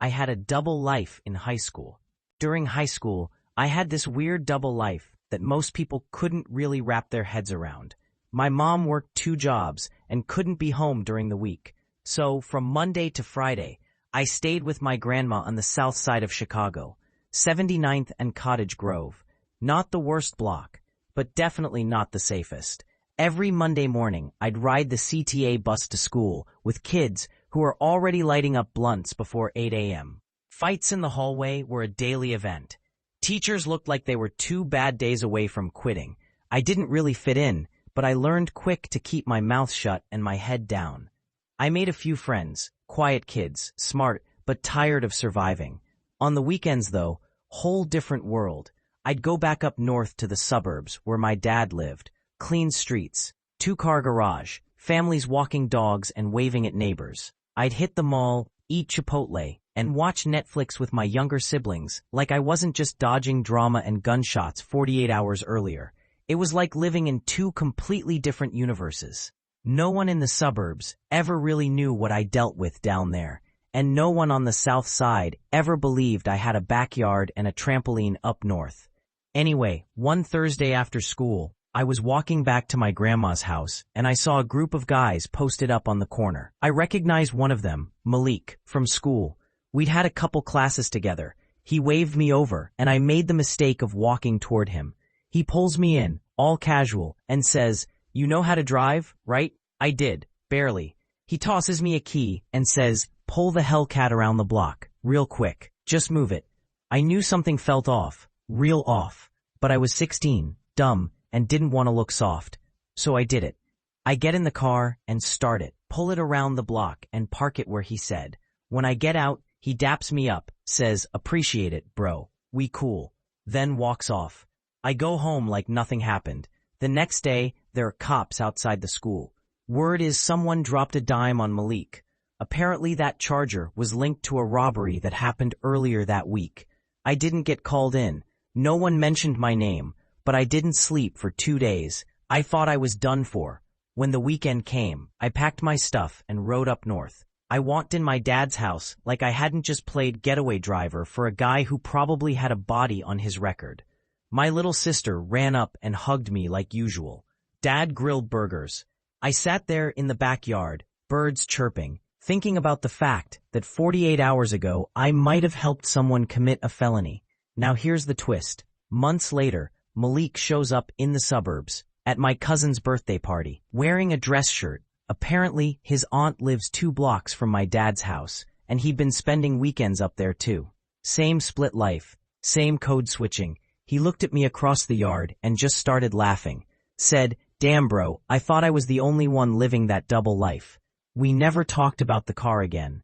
I had a double life in high school. During high school, I had this weird double life that most people couldn't really wrap their heads around. My mom worked 2 jobs and couldn't be home during the week. So, from Monday to Friday, I stayed with my grandma on the south side of Chicago, 79th and Cottage Grove. Not the worst block, but definitely not the safest. Every Monday morning, I'd ride the CTA bus to school with kids who were already lighting up blunts before 8 a.m. Fights in the hallway were a daily event. Teachers looked like they were 2 bad days away from quitting. I didn't really fit in, but I learned quick to keep my mouth shut and my head down. I made a few friends, quiet kids, smart, but tired of surviving. On the weekends, though, whole different world. I'd go back up north to the suburbs where my dad lived. Clean streets, 2-car garage, families walking dogs and waving at neighbors. I'd hit the mall, eat Chipotle, and watch Netflix with my younger siblings like I wasn't just dodging drama and gunshots 48 hours earlier. It was like living in 2 completely different universes. No one in the suburbs ever really knew what I dealt with down there, and no one on the south side ever believed I had a backyard and a trampoline up north. Anyway, one Thursday after school, I was walking back to my grandma's house, and I saw a group of guys posted up on the corner. I recognized one of them, Malik, from school. We'd had a couple classes together. He waved me over, and I made the mistake of walking toward him. He pulls me in, all casual, and says, "You know how to drive, right?" I did, barely. He tosses me a key and says, "Pull the Hellcat around the block, real quick. Just move it." I knew something felt off, real off, but I was 16, dumb, and didn't want to look soft. So I did it. I get in the car and start it, pull it around the block and park it where he said. When I get out, he daps me up, says, "Appreciate it, bro. We cool." Then walks off. I go home like nothing happened. The next day, there are cops outside the school. Word is someone dropped a dime on Malik. Apparently that charger was linked to a robbery that happened earlier that week. I didn't get called in. No one mentioned my name, but I didn't sleep for 2 days. I thought I was done for. When the weekend came, I packed my stuff and rode up north. I walked in my dad's house like I hadn't just played getaway driver for a guy who probably had a body on his record. My little sister ran up and hugged me like usual. Dad grilled burgers. I sat there in the backyard, birds chirping, thinking about the fact that 48 hours ago I might have helped someone commit a felony. Now here's the twist. Months later, Malik shows up in the suburbs at my cousin's birthday party, wearing a dress shirt. Apparently, his aunt lives 2 blocks from my dad's house, and he'd been spending weekends up there too. Same split life, same code switching. He looked at me across the yard and just started laughing. Said, "Damn bro, I thought I was the only one living that double life." We never talked about the car again.